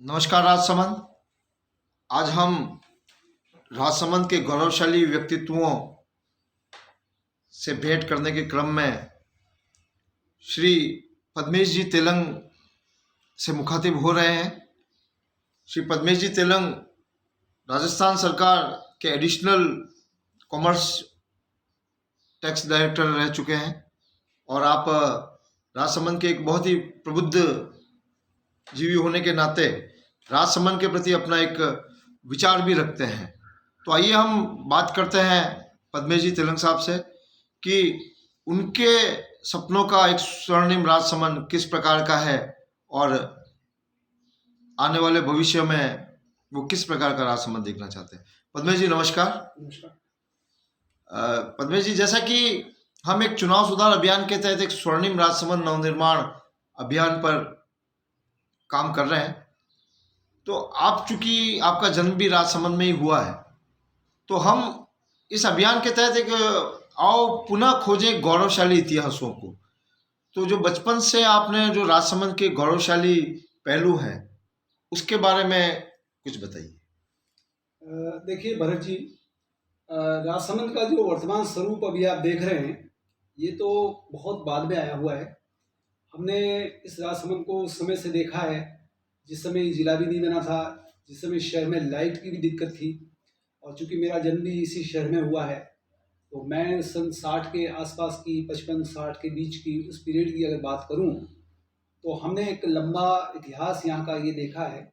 नमस्कार राजसमंद। आज हम राजसमंद के गौरवशाली व्यक्तित्वों से भेंट करने के क्रम में श्री पद्मेश जी तेलंग से मुखातिब हो रहे हैं। श्री पद्मेश जी तेलंग राजस्थान सरकार के एडिशनल कॉमर्स टैक्स डायरेक्टर रह चुके हैं और आप राजसमंद के एक बहुत ही प्रबुद्ध जीवी होने के नाते राजसमंद के प्रति अपना एक विचार भी रखते हैं। तो आइए हम बात करते हैं पद्मेश जी तेलंग साहब से कि उनके सपनों का एक स्वर्णिम राजसमंद किस प्रकार का है और आने वाले भविष्य में वो किस प्रकार का राजसमंद देखना चाहते हैं। पद्मेश जी नमस्कार। नमस्कार। पद्मेश जी, जैसा कि हम एक चुनाव सुधार अभियान के तहत एक स्वर्णिम राजसमंद नवनिर्माण अभियान पर काम कर रहे हैं, तो आप चूंकि आपका जन्म भी राजसमंद में ही हुआ है, तो हम इस अभियान के तहत एक आओ पुनः खोजें गौरवशाली इतिहासों को। तो जो बचपन से आपने जो राजसमंद के गौरवशाली पहलू हैं उसके बारे में कुछ बताइए। देखिए भरत जी, राजसमंद का जो वर्तमान स्वरूप अभी आप देख रहे हैं ये तो बहुत बाद में आया हुआ है। हमने इस राजसमंद को उस समय से देखा है जिस समय जिला भी नहीं बना था, जिस समय शहर में लाइट की भी दिक्कत थी। और चूंकि मेरा जन्म भी इसी शहर में हुआ है तो मैं सन 60 के आसपास की, 55-60 के बीच की उस पीरियड की अगर बात करूं तो हमने एक लंबा इतिहास यहाँ का ये देखा है।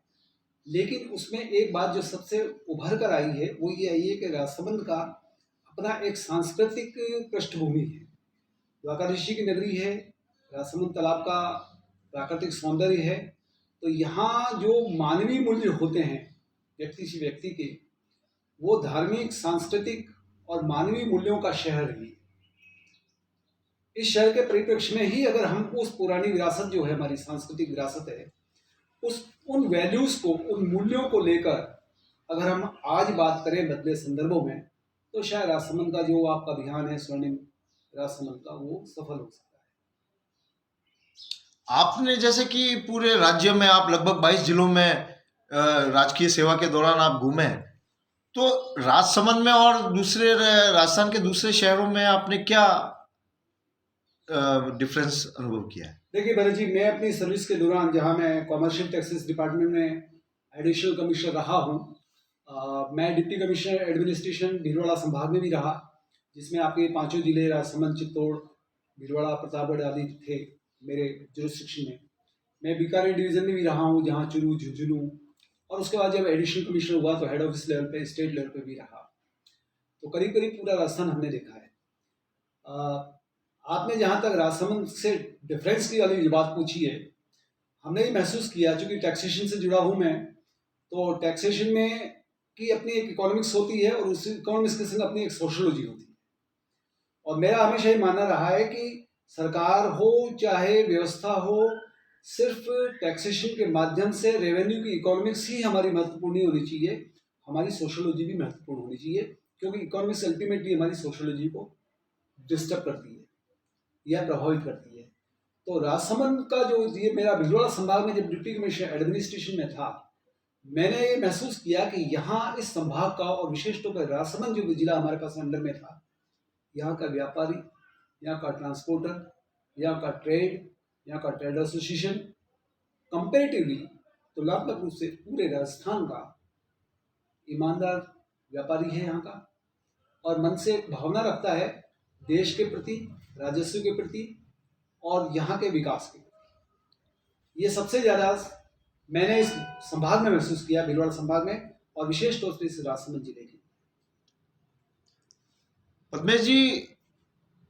लेकिन उसमें एक बात जो सबसे उभर कर आई है वो ये आई है कि राजसमंद का अपना एक सांस्कृतिक पृष्ठभूमि है। द्वारका ऋषि की नगरी है, राजसमंद तालाब का प्राकृतिक सौंदर्य है। तो यहाँ जो मानवीय मूल्य होते हैं व्यक्ति से व्यक्ति के, वो धार्मिक, सांस्कृतिक और मानवीय मूल्यों का शहर ही। इस शहर के परिप्रेक्ष्य में ही अगर हम उस पुरानी विरासत जो है, हमारी सांस्कृतिक विरासत है, उन वैल्यूज को, उन मूल्यों को लेकर अगर हम आज बात करें बदले संदर्भों में, तो शायद राजसमंद का जो आपका अभियान है स्वर्णिम राजसमंद का, वो सफल हो सकता है। आपने जैसे कि पूरे राज्य में आप लगभग 22 जिलों में राजकीय सेवा के दौरान आप घूमे, तो राजसमंद में और दूसरे राजस्थान के दूसरे शहरों में आपने क्या डिफरेंस अनुभव किया है? देखिए भरत जी, मैं अपनी सर्विस के दौरान, जहां मैं कॉमर्शियल टैक्सेस डिपार्टमेंट में एडिशनल कमिश्नर रहा हूं, मैं डिप्टी कमिश्नर एडमिनिस्ट्रेशन भीलवाड़ा संभाग में भी रहा, जिसमें आपके 5 जिले राजसमंद, चित्तौड़, भीलवाड़ा, प्रतापगढ़ आदि थे मेरे जुरिस्डिक्शन में। मैं बीकानेर डिवीज़न में भी रहा हूँ, जहाँ चुरू, झुंझुनू, और उसके बाद जब एडिशनल कमिश्नर हुआ तो हेड ऑफिस लेवल पे, स्टेट लेवल पे भी रहा। तो करीब करीब पूरा राजस्थान हमने देखा है। आपने जहाँ तक राजसमंद से डिफरेंस की वाली बात पूछी है, हमने ये महसूस किया, चूँकि टैक्सेशन से जुड़ा हूँ मैं, तो टैक्सेशन में की अपनी एक इकोनॉमिक्स होती है और उस इकोनॉमिक्स के संग अपनी एक सोशोलॉजी होती है। और मेरा हमेशा ये मानना रहा है कि सरकार हो चाहे व्यवस्था हो, सिर्फ टैक्सेशन के माध्यम से रेवेन्यू की इकोनॉमिक्स ही हमारी महत्वपूर्ण नहीं होनी चाहिए, हमारी सोशोलॉजी भी महत्वपूर्ण होनी चाहिए, क्योंकि इकोनॉमिक्स अल्टीमेटली हमारी सोशोलॉजी को डिस्टर्ब करती है या प्रभावित करती है। तो राजसमंद का जो ये मेरा भीलवाड़ा संभाग में जब डिप्टी कमिश्नर एडमिनिस्ट्रेशन में था, मैंने ये महसूस किया कि यहाँ इस संभाग का, और विशेष तौर पर राजसमंद जो जिला हमारे पास अंडर में था, यहाँ का व्यापारी, यहाँ का ट्रांसपोर्टर, यहाँ का ट्रेड, यहाँ का ट्रेड एसोसिएशन कंपेरेटिवली तुलनात्मक रूप से पूरे राजस्थान का ईमानदार व्यापारी है यहाँ का, और मन से भावना रखता है देश के प्रति, राजस्व के प्रति और यहाँ के विकास के प्रति। ये सबसे ज़्यादा मैंने इस संभाग में महसूस किया, भीलवाड़ा संभाग में, और विशेष तौर से इस राजसमंद जिले के। पद्मेश जी,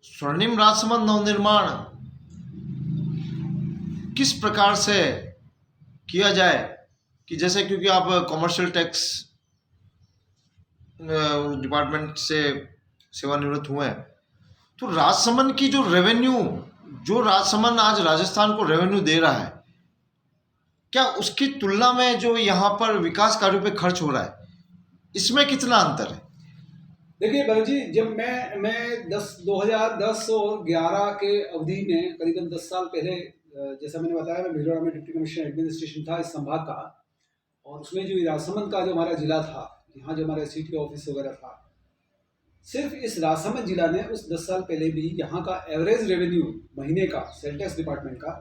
स्वर्णिम राजसमंद नवनिर्माण किस प्रकार से किया जाए कि जैसे, क्योंकि आप कॉमर्शियल टैक्स डिपार्टमेंट से सेवानिवृत्त हुए हैं, तो राजसमंद की जो रेवेन्यू, जो राजसमंद आज राजस्थान को रेवेन्यू दे रहा है, क्या उसकी तुलना में जो यहाँ पर विकास कार्यों पे खर्च हो रहा है, इसमें कितना अंतर है? देखिए भरत जी, जब मैं 2010 और 11 के अवधि में, करीबन 10 साल पहले, जैसा मैंने बताया, मैं भीलवाड़ा में डिप्टी कमिश्नर एडमिनिस्ट्रेशन था इस संभाग का, और उसमें जो राजसमंद का जो हमारा जिला था, यहाँ जो हमारा सिटी ऑफिस वगैरह था, सिर्फ इस राजसमंद जिला ने उस 10 साल पहले भी यहाँ का एवरेज रेवेन्यू महीने का सेल टैक्स डिपार्टमेंट का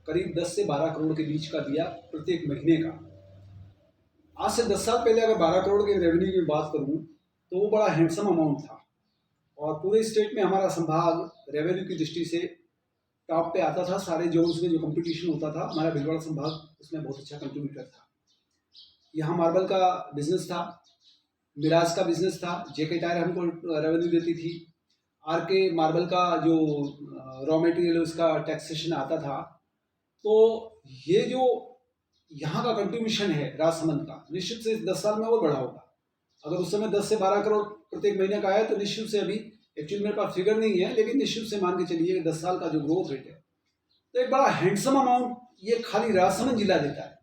करीब 10 से 12 करोड़ के बीच का दिया प्रत्येक महीने का। आज से 10 साल पहले अगर 12 करोड़ के रेवेन्यू की बात करूँ तो वो बड़ा हैंडसम अमाउंट था, और पूरे स्टेट में हमारा संभाग रेवेन्यू की दृष्टि से टॉप पे आता था। सारे जोन्स में जो कंपटीशन होता था, हमारा भीलवाड़ा संभाग उसमें बहुत अच्छा कंट्रीब्यूटर था। यहाँ मार्बल का बिजनेस था, मिराज का बिजनेस था, जेके टायर हमको रेवेन्यू देती थी, आर के मार्बल का जो रॉ मटेरियल उसका टैक्सेशन आता था। तो ये जो यहाँ का कंट्रीब्यूशन है राजसमंद का, निश्चित से 10 साल में और बढ़ा होगा। अगर उस समय 10 से 12 करोड़ प्रत्येक महीने का आया तो निश्चित से, अभी एक्चुअली मेरे पास फिगर नहीं है, लेकिन निश्चित से मान के चलिए कि 10 साल का जो ग्रोथ रेट है तो एक बड़ा हैंडसम अमाउंट ये खाली राजसमंद जिला देता है।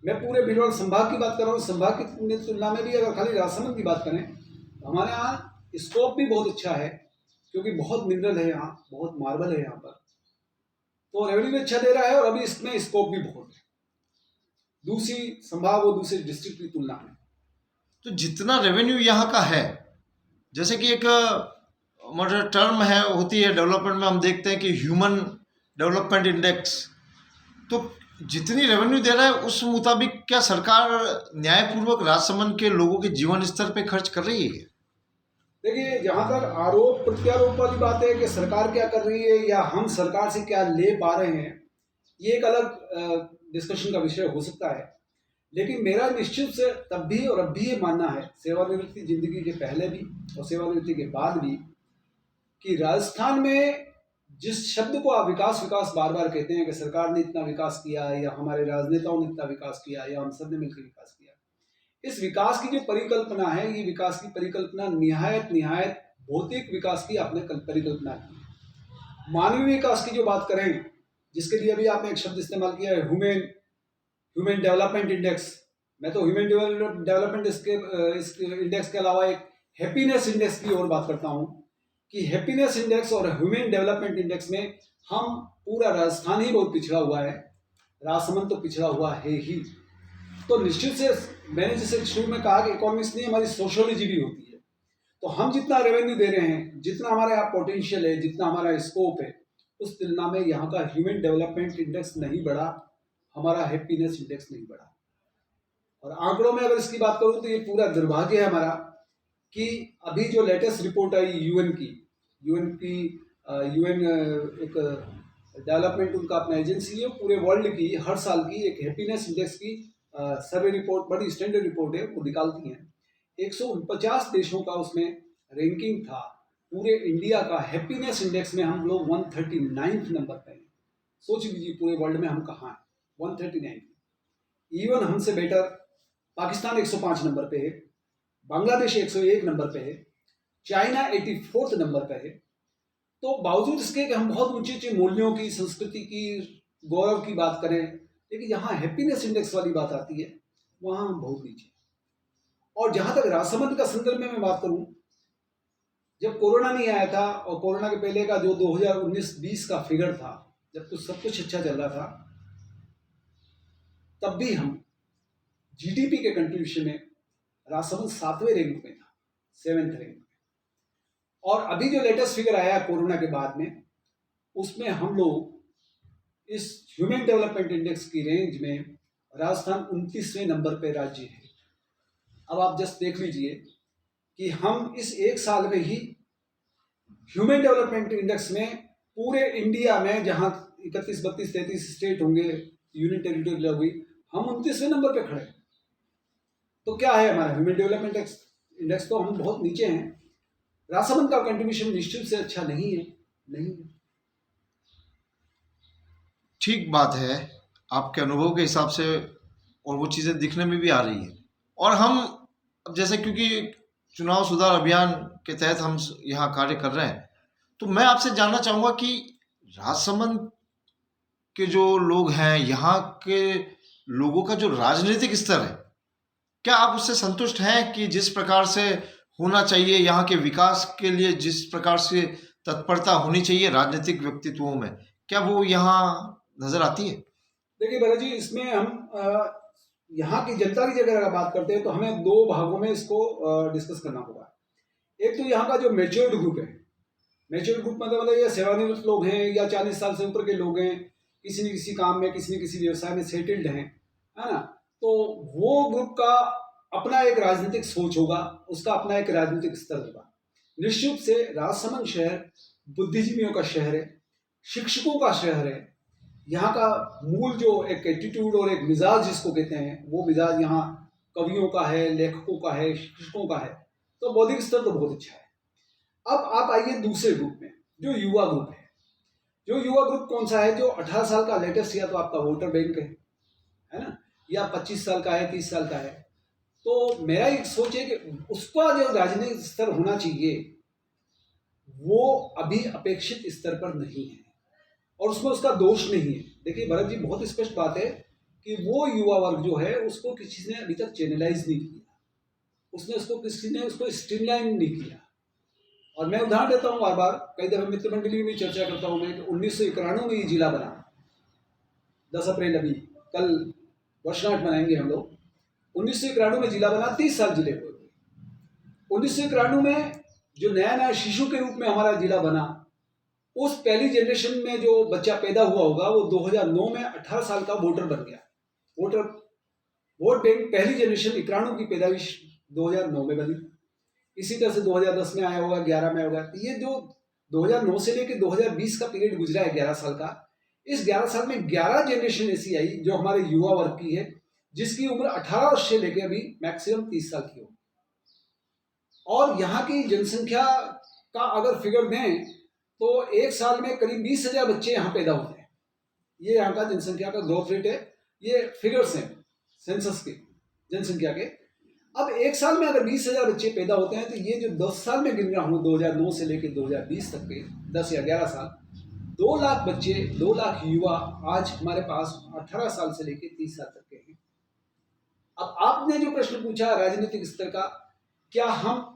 मैं पूरे भीलवाड़ा संभाग की बात कर रहा हूँ। संभाग की तुलना में भी अगर खाली राजसमंद की बात करें तो हमारे यहाँ स्कोप भी बहुत अच्छा है, क्योंकि बहुत मिनरल है यहाँ, बहुत मार्बल है यहाँ पर, तो रेवेन्यू भी अच्छा दे रहा है और अभी इसमें स्कोप भी बहुत है दूसरी संभाग और दूसरे डिस्ट्रिक्ट की तुलना में। तो जितना रेवेन्यू यहाँ का है, जैसे कि एक मतलब टर्म है होती है डेवलपमेंट में, हम देखते हैं कि ह्यूमन डेवलपमेंट इंडेक्स, तो जितनी रेवेन्यू दे रहा है उस मुताबिक क्या सरकार न्यायपूर्वक राजसमंद के लोगों के जीवन स्तर पे खर्च कर रही है? देखिए, जहाँ तक आरोप प्रत्यारोप वाली बात है कि सरकार क्या कर रही है या हम सरकार से क्या ले पा रहे हैं, ये एक अलग डिस्कशन का विषय हो सकता है। लेकिन मेरा निश्चित से तब भी और अब भी ये मानना है, सेवानिवृत्ति जिंदगी के पहले भी और सेवानिवृत्ति के बाद भी, कि राजस्थान में जिस शब्द को आप विकास विकास बार बार कहते हैं कि सरकार ने इतना विकास किया या हमारे राजनेताओं ने इतना विकास किया या हम सब ने मिलकर विकास किया, इस विकास की जो परिकल्पना है, ये विकास की परिकल्पना निहायत भौतिक विकास की आपने परिकल्पना की। मानवीय विकास की जो बात करें, जिसके लिए अभी आपने एक शब्द इस्तेमाल किया है, ह्यूमन डेवलपमेंट इंडेक्स। मैं तो ह्यूमन डेवलपमेंट इस इंडेक्स के अलावा एक हैप्पीनेस इंडेक्स की और बात करता हूँ कि हैप्पीनेस इंडेक्स और ह्यूमन डेवलपमेंट इंडेक्स में हम पूरा राजस्थान ही बहुत पिछड़ा हुआ है, राजसमंद तो पिछड़ा हुआ है ही। तो निश्चित से मैंने जैसे शुरू में कहा कि इकोनॉमिक्स नहीं, हमारी सोशियोलॉजी भी होती है। तो हम जितना रेवेन्यू दे रहे हैं, जितना हमारे यहाँ पोटेंशियल है, जितना हमारा स्कोप है, उस तुलना में यहाँ का ह्यूमन डेवलपमेंट इंडेक्स नहीं बढ़ा, हमारा हैप्पीनेस इंडेक्स नहीं बढ़ा। और आंकड़ों में अगर इसकी बात करूँ तो ये पूरा दुर्भाग्य है हमारा कि अभी जो लेटेस्ट रिपोर्ट आई यूएन एक डेवलपमेंट उनका अपना एजेंसी है, पूरे वर्ल्ड की हर साल की एक हैप्पीनेस इंडेक्स की सर्वे रिपोर्ट, बड़ी स्टैंडर्ड रिपोर्ट है, वो निकालती हैं। 149 देशों का उसमें रैंकिंग था। पूरे इंडिया का हैप्पीनेस इंडेक्स में हम लोग 139 नंबर पे हैं। सोच लीजिए पूरे वर्ल्ड में हम कहाँ हैं, 139। इवन हमसे बेटर पाकिस्तान 105 नंबर पे है, बांग्लादेश 101 नंबर पे है, चाइना 84 नंबर पे है। तो बावजूद इसके कि हम बहुत ऊंचे ऊंचे मूल्यों की, संस्कृति की, गौरव की बात करें, लेकिन यहाँ हैप्पीनेस इंडेक्स वाली बात आती है, वहाँ हम बहुत नीचे। और जहाँ तक राजसमंद का संदर्भ में मैं बात करूँ, जब कोरोना नहीं आया था और कोरोना के पहले का जो 2019-20 का फिगर था, जब तो सब कुछ अच्छा चल रहा था, तब भी हम जीडीपी के कंट्रीब्यूशन में राजसमंद 7वें रैंक में था, 7th रैंक में। और अभी जो लेटेस्ट फिगर आया कोरोना के बाद में, उसमें हम लोग इस ह्यूमन डेवलपमेंट इंडेक्स की रेंज में राजस्थान 29वें नंबर पे राज्य है। अब आप जस्ट देख लीजिए कि हम इस एक साल में ही ह्यूमन डेवलपमेंट इंडेक्स में पूरे इंडिया में जहां 31, 32, 33 स्टेट होंगे, यूनियन टेरिटरी होगी, हम 29वें नंबर पे खड़े। तो क्या है हमारा ह्यूमन डेवलपमेंट इंडेक्स? तो हम बहुत नीचे हैं। राजसमंद का कंट्रीब्यूशन निश्चित से अच्छा नहीं है। ठीक बात है, आपके अनुभव के हिसाब से, और वो चीज़ें दिखने में भी आ रही है। और हम अब जैसे क्योंकि चुनाव सुधार अभियान के तहत हम यहाँ कार्य कर रहे हैं, तो मैं आपसे जानना चाहूँगा कि राजसमंद के जो लोग हैं, यहाँ के लोगों का जो राजनीतिक स्तर है, क्या आप उससे संतुष्ट हैं कि जिस प्रकार से होना चाहिए, यहाँ के विकास के लिए जिस प्रकार से तत्परता होनी चाहिए राजनीतिक व्यक्तित्वों में, क्या वो यहाँ नजर आती है? देखिए भरत जी, इसमें हम यहाँ की जनता की अगर बात करते हैं तो हमें दो भागों में इसको डिस्कस करना होगा। एक तो यहाँ का जो मेच्योर्ड ग्रुप है, मेच्योर्ड ग्रुप मतलब ये सेवानिवृत्त लोग हैं या 40 साल से ऊपर के लोग हैं, किसी न किसी काम में, किसी न किसी व्यवसाय में सेटल्ड हैं, है ना। तो वो ग्रुप का अपना एक राजनीतिक सोच होगा, उसका अपना एक राजनीतिक स्तर होगा। निश्चित से राजसमंद शहर बुद्धिजीवियों का शहर है, शिक्षकों का शहर है। यहाँ का मूल जो एक एटीट्यूड और एक मिजाज जिसको कहते हैं, वो मिजाज यहाँ कवियों का है, लेखकों का है, शिक्षकों का है। तो बौद्धिक स्तर तो बहुत अच्छा है। अब आप आइए दूसरे ग्रुप में, जो युवा ग्रुप है। जो युवा ग्रुप कौन सा है? जो 18 साल का लेटेस्ट या तो आपका वोटर बैंक है ना, या 25 साल का है, 30 साल का है। तो मेरा एक सोच है कि उसका जो राजनीतिक स्तर होना चाहिए वो अभी अपेक्षित स्तर पर नहीं है, और उसमें उसका दोष नहीं है। देखिए भरत जी, बहुत स्पष्ट बात है कि वो युवा वर्ग जो है उसको किसी ने अभी तक चैनलाइज नहीं किया, किसी ने उसको स्ट्रीमलाइन नहीं किया। और मैं उदाहरण देता हूँ बार बार, कई दफे मित्र मंडली में भी चर्चा करता हूँ मैं कि 1991 में ये जिला बना। 10 अप्रैल अभी कल वर्षगांठ मनाएंगे हम लोग। 1991 में जिला बना, 30 साल जिले हुए। 1991 में जो नया नया शिशु के रूप में हमारा जिला बना, उस पहली जनरेशन में जो बच्चा पैदा हुआ होगा वो 2009 में 18 साल का वोटर बन गया। वोट बैंक पहली जनरेशन 91 की पैदाइश 2009 में बनी। इसी तरह से 2010 में आया होगा, 11 में होगा। तो ये जो 2009 से लेकर 2020 का पीरियड गुजरा है 11 साल का, इस 11 साल में 11 जनरेशन ऐसी आई जो हमारे युवा वर्ग की है, जिसकी उम्र 18 वर्ष से लेकर अभी मैक्सिमम 30 साल की हो। और यहाँ की जनसंख्या का अगर फिगर दें तो एक साल में करीब 20,000 बच्चे यहाँ पैदा होते हैं। ये यहाँ का जनसंख्या का ग्रोथ रेट है, ये फिगर्स हैं सेंसस के, जनसंख्या के। अब एक साल में अगर 20,000 बच्चे पैदा होते हैं तो ये जो 10 साल में गिन रहा हूँ 2009 से लेकर 2020 तक के 10 या 11 साल, 2 लाख बच्चे, 2 लाख युवा आज हमारे पास 18 साल से लेकर 30 साल तक के हैं। अब आपने जो प्रश्न पूछा राजनीतिक स्तर का, क्या हम,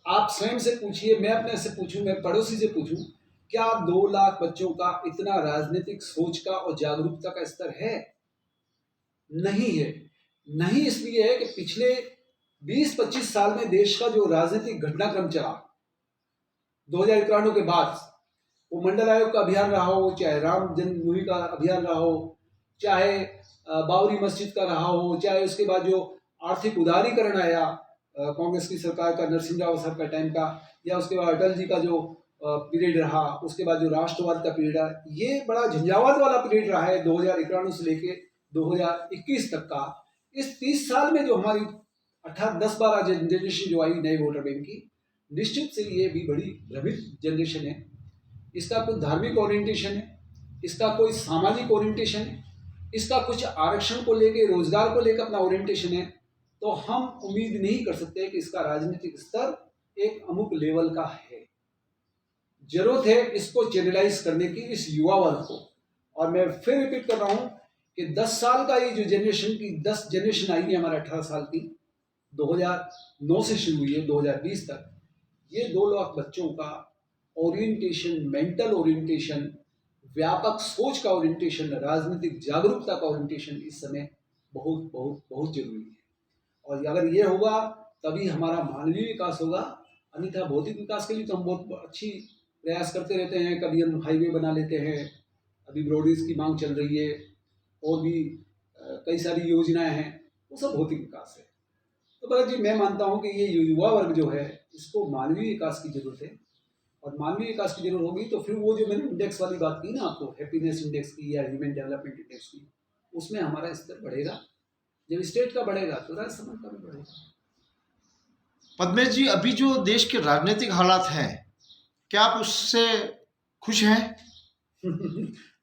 आप स्वयं से पूछिए, मैं अपने से पूछूं, मैं पड़ोसी से पूछूं, क्या 2 लाख बच्चों का इतना राजनीतिक सोच का और जागरूकता का स्तर है? नहीं है। नहीं इसलिए है कि पिछले 20-25 साल में देश का जो राजनीतिक घटनाक्रम चला 2091 के बाद, वो मंडल आयोग का अभियान रहा हो, चाहे राम जन्मभूमि का अभियान रहा हो, चाहे बाबरी मस्जिद का रहा हो, चाहे उसके बाद जो आर्थिक उदारीकरण आया कांग्रेस की सरकार का, नरसिंह राव साहब का टाइम का, या उसके बाद अटल जी का जो पीरियड रहा, उसके बाद जो राष्ट्रवाद का पीरियड रहा, ये बड़ा झंझावात वाला पीरियड रहा है 2091 से लेके 2021 तक का। इस 30 साल में जो हमारी 10-12 जनरेशन जो आई नए वोटर बैंक की, निश्चित से ये भी बड़ी भ्रमित जनरेशन है। इसका कोई धार्मिक ओरिएंटेशन है, इसका कोई सामाजिक ओरिएंटेशन है, इसका कुछ आरक्षण को लेके, रोजगार को लेकर अपना ओरिएंटेशन है, तो हम उम्मीद नहीं कर सकते कि इसका राजनीतिक स्तर एक अमुक लेवल का है। जरूरत है इसको चैनलाइज करने की, इस युवा वर्ग को। और मैं फिर रिपीट कर रहा हूं कि 10 साल का ये जो जनरेशन की 10 जनरेशन आई है हमारे 18 साल की, 2009 से शुरू हुई है 2020 तक, ये 2 लाख बच्चों का ओरिएंटेशन, मेंटल ओरिएंटेशन, व्यापक सोच का ओरिएंटेशन, राजनीतिक जागरूकता का ओरिएंटेशन इस समय बहुत बहुत बहुत जरूरी है। और अगर ये होगा तभी हमारा मानवीय विकास होगा, अन्यथा भौतिक विकास के लिए तो हम बहुत अच्छी प्रयास करते रहते हैं। कभी हम हाईवे बना लेते हैं, अभी ब्रॉडगेज की मांग चल रही है, और भी कई सारी योजनाएं हैं, वो सब भौतिक विकास है। तो भरत जी, मैं मानता हूँ कि ये युवा वर्ग जो है इसको मानवीय विकास की जरूरत है, और मानवीय विकास की जरूरत होगी तो फिर वो जो मैंने इंडेक्स वाली बात की ना आपको, हैप्पीनेस इंडेक्स की या ह्यूमन डेवलपमेंट इंडेक्स की, उसमें हमारा स्तर बढ़ेगा। जब स्टेट का बढ़ेगा तो राज्य का भी बढ़ेगा। पद्मेश जी, अभी जो देश के राजनीतिक हालात हैं, क्या आप उससे खुश हैं?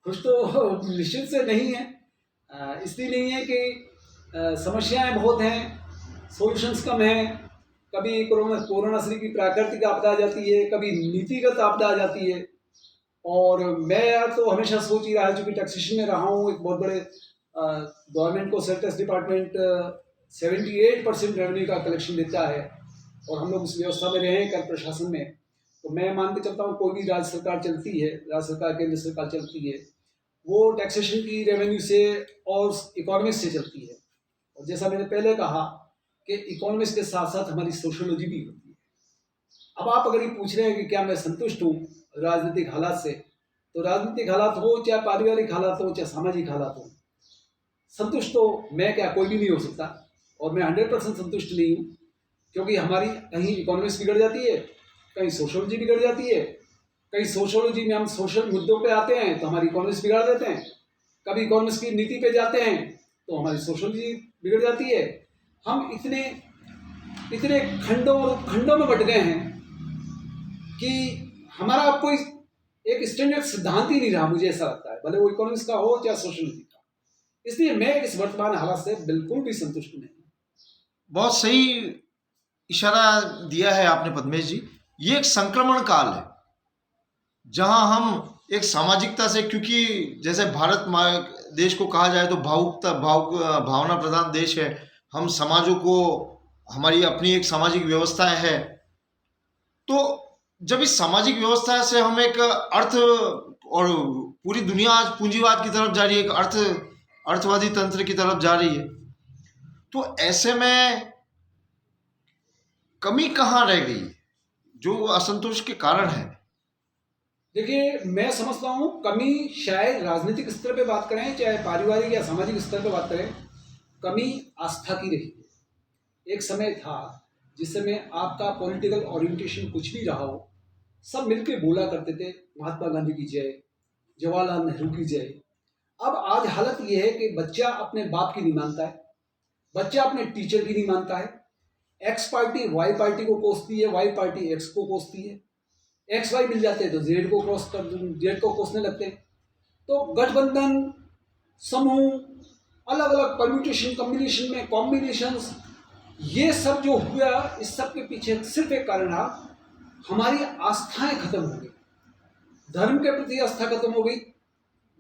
खुश तो निश्चित से नहीं है। इसलिए नहीं है कि समस्याएं बहुत हैं, सॉल्यूशंस कम हैं। कभी कोरोना श्री की प्राकृतिक आपदा आ जाती है, कभी नीतिगत आपदा आ जाती है। और मैं यार तो हमेशा सोच ही रहा है, चूंकि टैक्सेशन में रहा हूँ, एक बहुत बड़े गवर्नमेंट को सेल टैक्स डिपार्टमेंट 78% रेवेन्यू का कलेक्शन देता है, और हम लोग उस व्यवस्था में रहे हैं कर प्रशासन में। तो मैं मान के चलता हूँ कोई भी राज्य सरकार चलती है, राज्य सरकार केंद्र सरकार चलती है, वो टैक्सेशन की रेवेन्यू से और इकोनॉमिक्स से चलती है। और जैसा मैंने पहले कहा कि इकोनॉमिक्स के साथ साथ हमारी सोशियोलॉजी भी होती है। अब आप अगर ये पूछ रहे हैं कि क्या मैं संतुष्ट हूँ राजनीतिक हालात से, तो राजनीतिक हालात हो चाहे पारिवारिक हालात हो चाहे सामाजिक हालात हो, संतुष्ट तो मैं क्या कोई भी नहीं हो सकता, और मैं 100% संतुष्ट नहीं हूँ, क्योंकि हमारी कहीं इकोनॉमिक्स बिगड़ जाती है, कहीं सोशियोलॉजी बिगड़ जाती है, कहीं सोशियोलॉजी में हम सोशल मुद्दों पे आते हैं तो हमारी इकोनॉमिक्स बिगाड़ देते हैं, कभी इकोनॉमिक्स की नीति पे जाते हैं तो हमारी सोशियोलॉजी बिगड़ जाती है। हम इतने इतने खंडों में बट गए हैं कि हमारा अब कोई एक स्टैंडर्ड सिद्धांत ही नहीं रहा, मुझे ऐसा लगता है, भले वो इकोनॉमिक्स का हो चाहे सोशियोलॉजी का। इसलिए मैं इस वर्तमान हालत से बिल्कुल भी संतुष्ट नहीं हूँ। बहुत सही इशारा दिया है आपने पद्मेश जी। ये एक संक्रमण काल है जहां हम एक सामाजिकता से, क्योंकि जैसे भारत देश को कहा जाए तो भावना प्रधान देश है। हम समाजों को, हमारी अपनी एक सामाजिक व्यवस्थाएं है, तो जब इस सामाजिक व्यवस्था से हम एक अर्थ, और पूरी दुनिया आज पूंजीवाद की तरफ जा रही है, एक अर्थवादी तंत्र की तरफ जा रही है, तो ऐसे में कमी कहाँ रह गई जो असंतोष के कारण है? देखिए, मैं समझता हूँ कमी शायद राजनीतिक स्तर पे बात करें चाहे पारिवारिक या सामाजिक स्तर पे बात करें, कमी आस्था की रही है। एक समय था जिस समय आपका पॉलिटिकल ओरिएंटेशन कुछ भी रहा हो, सब मिलके बोला करते थे महात्मा गांधी की जय, जवाहरलाल नेहरू की जय। अब आज हालत यह है कि बच्चा अपने बाप की नहीं मानता है, बच्चा अपने टीचर की नहीं मानता है। एक्स पार्टी वाई पार्टी को कोसती है, वाई पार्टी एक्स को कोसती है, एक्स वाई मिल जाते हैं तो जेड को कोसने लगते हैं। तो गठबंधन, समूह, अलग अलग परम्यूटेशन कॉम्बिनेशन में कॉम्बिनेशंस, ये सब जो हुआ, इस सब के पीछे सिर्फ एक कारण था, हमारी आस्थाएं खत्म हो गई। धर्म के प्रति आस्था खत्म हो गई,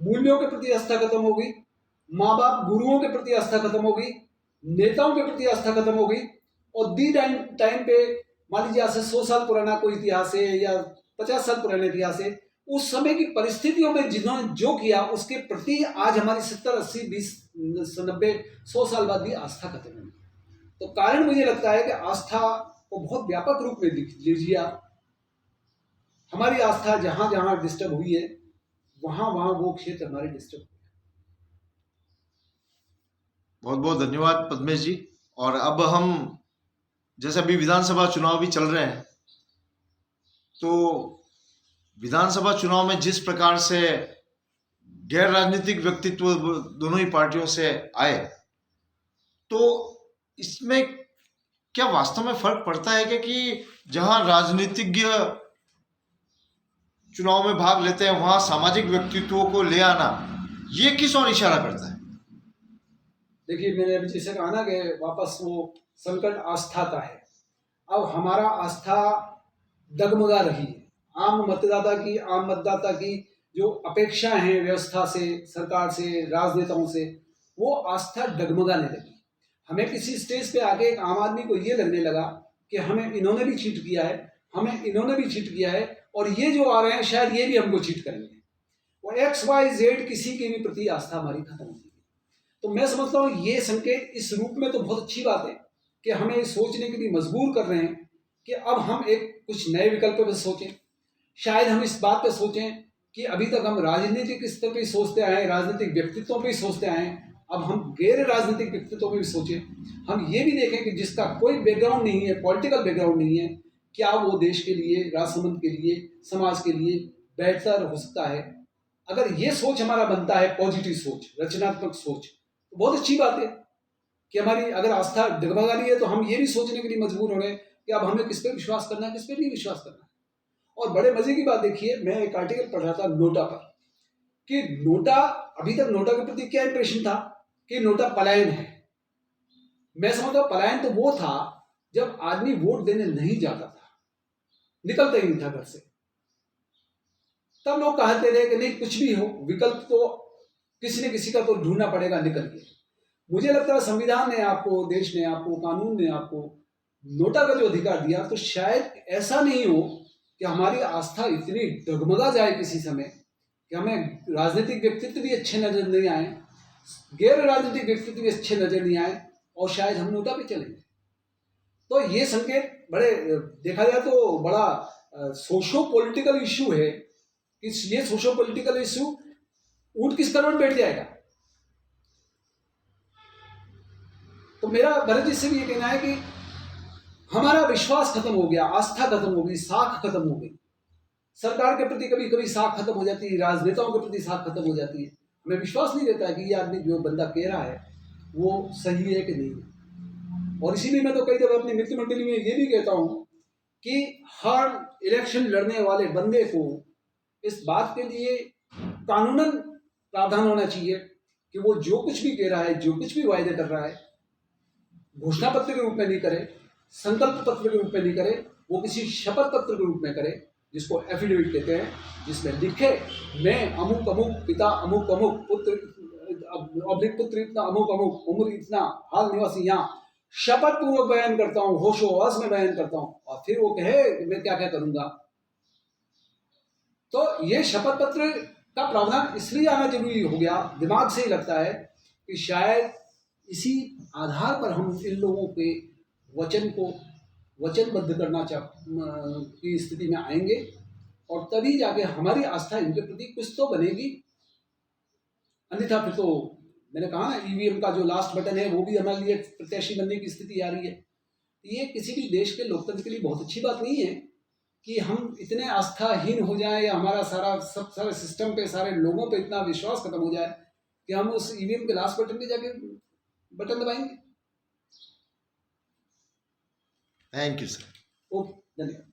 मूल्यों के प्रति आस्था खत्म हो गई, माँ बाप गुरुओं के प्रति आस्था खत्म हो गई, नेताओं के प्रति आस्था खत्म हो गई। और दी टाइम पे मान लीजिए आज से 100 साल पुराना कोई इतिहास है या 50 साल पुराना इतिहास है, उस समय की परिस्थितियों में जिन्होंने जो किया उसके प्रति आज हमारी 70, 80, 20, 90, 100 साल बाद भी आस्था खत्म हुई। तो कारण मुझे लगता है कि आस्था को बहुत व्यापक रूप में लीजिए आप। हमारी आस्था जहां जहां डिस्टर्ब हुई है वहां वहां वो क्षेत्र हमारे डिस्टर्ब हुए। बहुत बहुत धन्यवाद पद्मेश जी। और अब हम, जैसे अभी विधानसभा चुनाव भी चल रहे हैं, तो विधानसभा चुनाव में जिस प्रकार से गैर राजनीतिक व्यक्तित्व दोनों ही पार्टियों से आए, तो इसमें क्या वास्तव में फर्क पड़ता है कि जहां राजनीतिज्ञ चुनाव में भाग लेते हैं वहां सामाजिक व्यक्तित्वों को ले आना, ये किस ओर इशारा करता है? देखिए, मैंने अभी जैसे कहा ना कि वापस वो संकट आस्था का है। अब हमारा आस्था डगमगा रही है। आम मतदाता की जो अपेक्षा है व्यवस्था से, सरकार से, राजनेताओं से, वो आस्था डगमगाने लगी। हमें किसी स्टेज पे आके एक आम आदमी को ये लगने लगा कि हमें इन्होंने भी चीट किया है, हमें इन्होंने भी चीट किया है, और ये जो आ रहे हैं शायद ये भी हमको चीट करेंगे। वो एक्स वाई जेड किसी के भी प्रति आस्था हमारी खत्म होती है। तो मैं समझता हूँ ये संकेत इस रूप में तो बहुत अच्छी बात है कि हमें सोचने के लिए मजबूर कर रहे हैं कि अब हम एक कुछ नए विकल्प पर सोचें। शायद हम इस बात पर सोचें कि अभी तक हम राजनीतिक स्तर पर सोचते आए, राजनीतिक व्यक्तित्वों पर सोचते आए, अब हम गैर राजनीतिक व्यक्तित्वों में भी सोचें। हम ये भी देखें कि जिसका कोई बैकग्राउंड नहीं है, पॉलिटिकल बैकग्राउंड नहीं है, क्या वो देश के लिए, राजसमंद के लिए, समाज के लिए बेहतर हो सकता है। अगर ये सोच हमारा बनता है, पॉजिटिव सोच, रचनात्मक सोच, तो बहुत अच्छी बात है कि हमारी अगर आस्था डगमगा रही है तो हम ये भी सोचने के लिए मजबूर हो रहे हैं कि अब हमें किस पे विश्वास करना है, किस पे नहीं विश्वास करना है। और बड़े मजे की बात देखिए, मैं एक आर्टिकल पढ़ रहा था नोटा पर कि नोटा, अभी तक नोटा के प्रति क्या इंप्रेशन था कि नोटा पलायन है। मैं समझता हूं पलायन तो वो था जब आदमी वोट देने नहीं जाता था, निकलता ही नहीं था घर से। तब लोग कहते थे कि नहीं कुछ भी हो, विकल्प तो किसी न किसी का तो ढूंढना पड़ेगा निकल के। मुझे लगता है संविधान ने आपको, देश ने आपको, कानून ने आपको नोटा का जो अधिकार दिया, तो शायद ऐसा नहीं हो कि हमारी आस्था इतनी डगमगा जाए किसी समय कि हमें राजनीतिक व्यक्तित्व भी अच्छे नजर नहीं आए, गैर राजनीतिक व्यक्तित्व भी अच्छे नजर नहीं आए, और शायद हम नोटा पे चलेंगे। तो ये संकेत बड़े देखा जाए तो बड़ा सोशो पॉलिटिकल इशू है कि ये सोशो पॉलिटिकल इशू ऊंट किस करोड़ बैठ जाएगा। तो मेरा भरत जी से भी ये कहना है कि हमारा विश्वास खत्म हो गया, आस्था खत्म हो गई, साख खत्म हो गई। सरकार के प्रति कभी कभी साख खत्म हो जाती है, राजनेताओं के प्रति साख खत्म हो जाती है। हमें विश्वास नहीं रहता है कि ये आदमी जो बंदा कह रहा है वो सही है कि नहीं है। और इसीलिए मैं तो कई दफा अपनी मित्र मंडली में ये भी कहता हूं कि हर इलेक्शन लड़ने वाले बंदे को इस बात के लिए कानूनन प्रावधान होना चाहिए कि वो जो कुछ भी कह रहा है, जो कुछ भी वायदे कर रहा है, घोषणा पत्र के रूप में नहीं करे, संकल्प पत्र के रूप में नहीं करे, वो किसी शपथ पत्र के रूप में करे, जिसको एफिडेविट कहते हैं, जिसमें लिखे मैं अमुक अमुक पिता अमुक अमुक पुत्र अभिक पुत्र इतना अमुक अमुक उम्र इतना हाल निवासी यहाँ शपथ पूर्वक बयान करता हूँ, होशो हवस में बयान करता हूँ, और फिर वो कहे मैं क्या क्या करूंगा। तो ये शपथ पत्र का प्रावधान इसलिए आना जरूरी हो गया, दिमाग से ही लगता है कि शायद इसी आधार पर हम इन लोगों के वचन को वचनबद्ध करना की स्थिति में आएंगे, और तभी जाके हमारी आस्था इनके प्रति कुछ तो बनेगी। अन्यथा फिर तो मैंने कहा ना, ईवीएम का जो लास्ट बटन है वो भी हमारे लिए प्रत्याशी बनने की स्थिति आ रही है। ये किसी भी देश के लोकतंत्र के लिए बहुत अच्छी बात नहीं है कि हम इतने आस्थाहीन हो जाएं, या हमारा सारे सिस्टम पे, सारे लोगों पे इतना विश्वास खत्म हो जाए कि हम उस ईवीएम के लास्ट बटन पे जाके बटन दबाएंगे। Thank you sir. ओके, धन्यवाद।